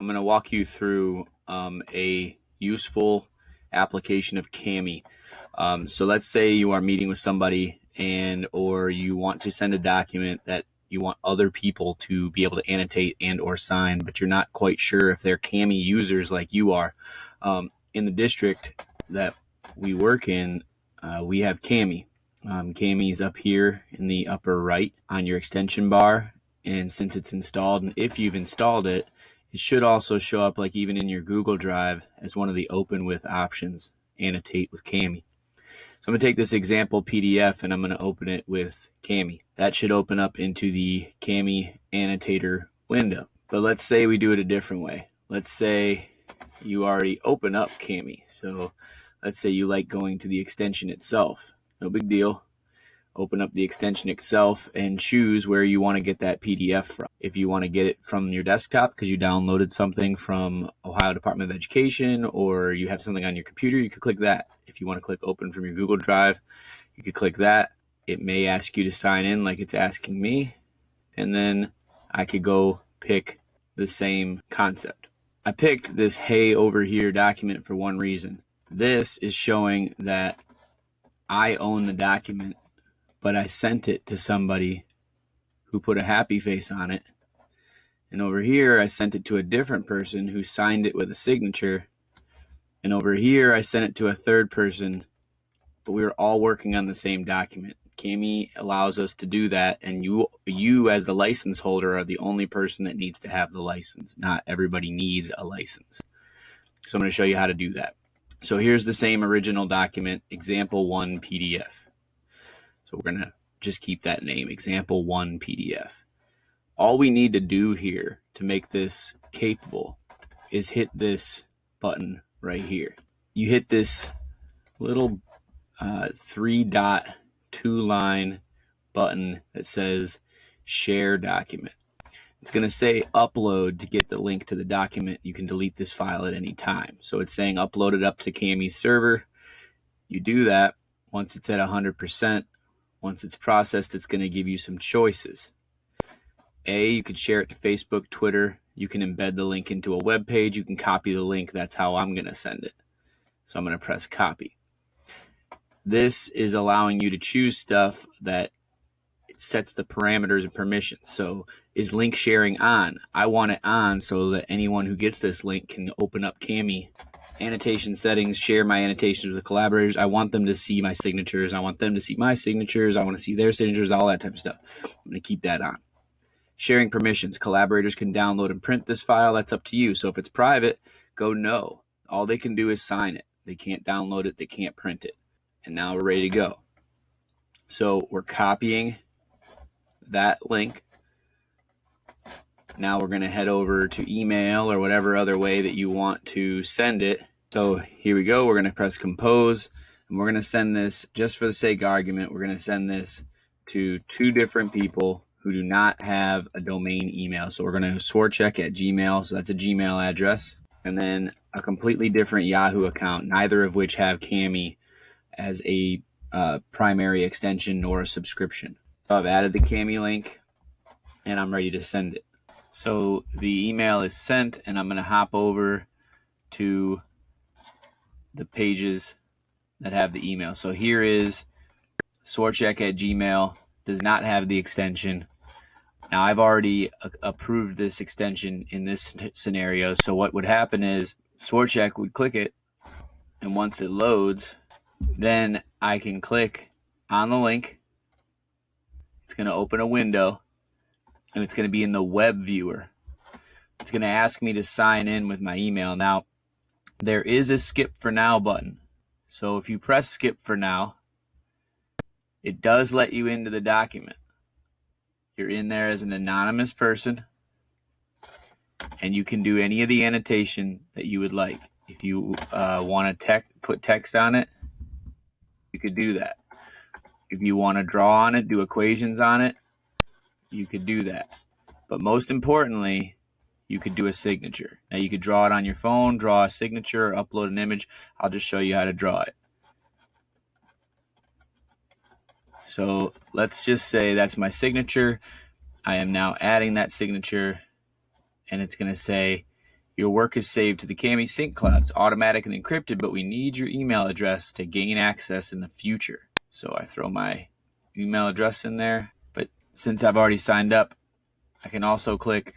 I'm going to walk you through a useful application of Cami. So let's say you are meeting with somebody or you want to send a document that you want other people to be able to annotate and or sign, but you're not quite sure if they're Cami users like you are. In the district that we work in, we have Cami. Cami is up here in the upper right on your extension bar. And since it's installed, and if you've installed it, it should also show up like even in your Google Drive as one of the open with options, annotate with Cami. So I'm going to take this example PDF and I'm going to open it with Cami. That should open up into the Cami annotator window. But let's say we do it a different way. Let's say you already open up Cami. So let's say you like going to the extension itself. No big deal. Open up the extension itself and choose where you want to get that PDF from. If you want to get it from your desktop because you downloaded something from Ohio Department of Education or you have something on your computer, you could click that. If you want to click open from your Google Drive, you could click that. It may ask you to sign in like it's asking me, and then I could go pick the same concept. I picked this Hey Over Here document for one reason. This is showing that I own the document, but I sent it to somebody who put a happy face on it. And over here, I sent it to a different person who signed it with a signature. And over here, I sent it to a third person, but we were all working on the same document. Cami allows us to do that, and you as the license holder are the only person that needs to have the license. Not everybody needs a license. So I'm going to show you how to do that. So here's the same original document, example 1 PDF. So we're going to just keep that name, example 1 PDF. All we need to do here to make this capable is hit this button right here. You hit this little 3-dot 2-line button that says share document. It's going to say upload to get the link to the document. You can delete this file at any time. So it's saying upload it up to Cami's server. You do that. Once it's at 100%, once it's processed, it's going to give you some choices. You could share it to Facebook, Twitter. You can embed the link into a web page. You can copy the link. That's how I'm going to send it. So I'm going to press copy. This is allowing you to choose stuff that it sets the parameters and permissions. So is link sharing on? I want it on so that anyone who gets this link can open up Cami. Annotation settings, share my annotations with collaborators. I want them to see my signatures. I want them to see my signatures. I want to see their signatures, all that type of stuff. I'm going to keep that on. Sharing permissions. Collaborators can download and print this file. That's up to you. So if it's private, go no. All they can do is sign it. They can't download it. They can't print it. And now we're ready to go. So we're copying that link. Now we're going to head over to email or whatever other way that you want to send it. So here we go. We're going to press compose, and we're going to send this, just for the sake of argument, we're going to send this to 2 different people who do not have a domain email. So we're going to Swortchek at Gmail. So that's a Gmail address. And then a completely different Yahoo account, neither of which have Cami as a primary extension nor a subscription. So I've added the Cami link and I'm ready to send it. So the email is sent, and I'm going to hop over to the pages that have the email. So here is Swortchek at Gmail, does not have the extension. Now I've already approved this extension in this scenario. So what would happen is Swortchek would click it, and once it loads, then I can click on the link. It's going to open a window, and it's going to be in the web viewer. It's going to ask me to sign in with my email. Now, there is a skip for now button. So if you press skip for now, it does let you into the document. You're in there as an anonymous person, and you can do any of the annotation that you would like. If you want to put text on it, you could do that. If you want to draw on it, do equations on it, you could do that. But most importantly, you could do a signature. Now you could draw it on your phone, draw a signature, or upload an image. I'll just show you how to draw it. So let's just say that's my signature. I am now adding that signature, and it's going to say Your work is saved to the Cami sync cloud. It's automatic and encrypted, but we need your email address to gain access in the future. So I throw my email address in there, but since I've already signed up, I can also click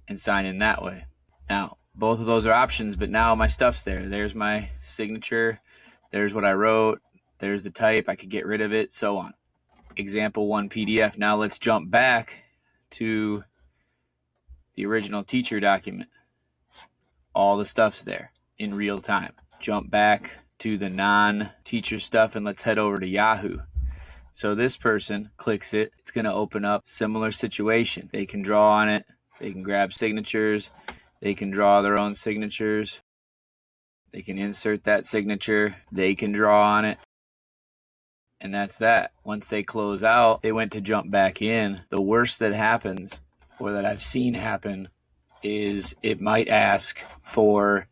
and sign in that way. Now, both of those are options, but now my stuff's there. There's my signature. There's what I wrote. There's the type. I could get rid of it, so on. Example 1 PDF. Now let's jump back to the original teacher document. All the stuff's there in real time. Jump back to the non-teacher stuff and let's head over to Yahoo. So this person clicks it. It's going to open up similar situation. They can draw on it. They can grab signatures. They can draw their own signatures. They can insert that signature. They can draw on it. And that's that. Once they close out, they went to jump back in. The worst that happens, or that I've seen happen, is it might ask for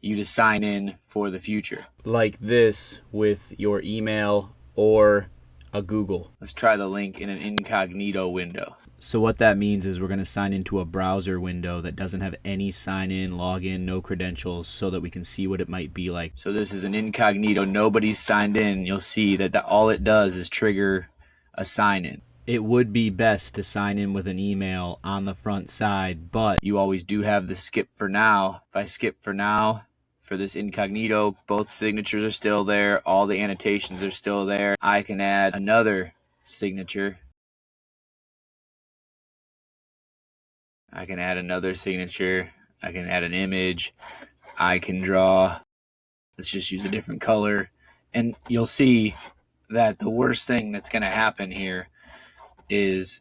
you to sign in for the future. Like this with your email or a Google. Let's try the link in an incognito window. So what that means is we're going to sign into a browser window that doesn't have any sign in, login, no credentials, so that we can see what it might be like. So this is an incognito. Nobody's signed in. You'll see that all it does is trigger a sign in. It would be best to sign in with an email on the front side, but you always do have the skip for now. If I skip for now, for this incognito, both signatures are still there. All the annotations are still there. I can add another signature. I can add another signature. I can add an image. I can draw. Let's just use a different color. And you'll see that the worst thing that's going to happen here is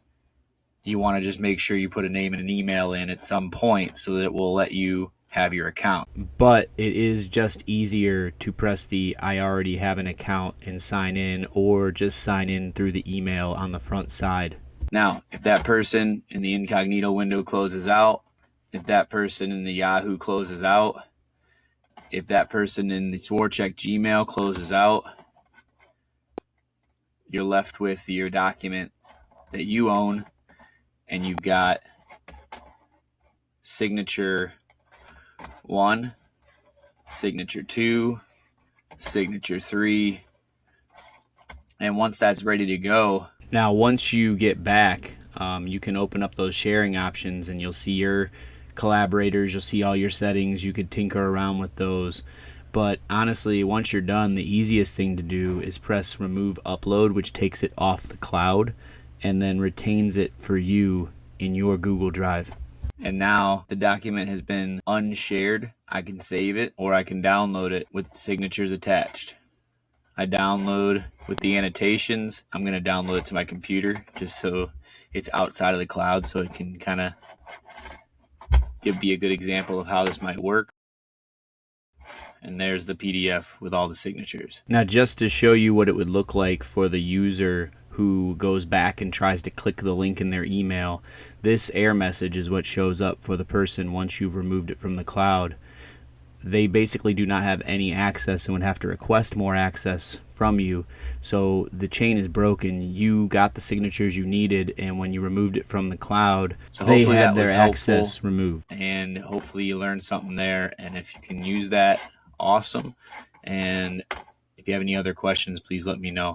you want to just make sure you put a name and an email in at some point so that it will let you have your account. But it is just easier to press the I already have an account and sign in, or just sign in through the email on the front side. Now, if that person in the incognito window closes out, if that person in the Yahoo closes out, if that person in the Swortchek Gmail closes out, you're left with your document that you own, and you've got signature 1, signature 2, signature 3, and once that's ready to go, now once you get back, you can open up those sharing options and you'll see your collaborators, you'll see all your settings. You could tinker around with those, but honestly, once you're done, the easiest thing to do is press remove upload, which takes it off the cloud and then retains it for you in your Google Drive. And now the document has been unshared. I can save it, or I can download it with the signatures attached. I download with the annotations. I'm going to download it to my computer just so it's outside of the cloud, so it can kind of be a good example of how this might work. And there's the PDF with all the signatures. Now, just to show you what it would look like for the user who goes back and tries to click the link in their email, this error message is what shows up for the person once you've removed it from the cloud. They basically do not have any access and would have to request more access from you. So the chain is broken. You got the signatures you needed, and when you removed it from the cloud, so they had their access removed. And hopefully you learned something there, and if you can use that, awesome. And if you have any other questions, please let me know.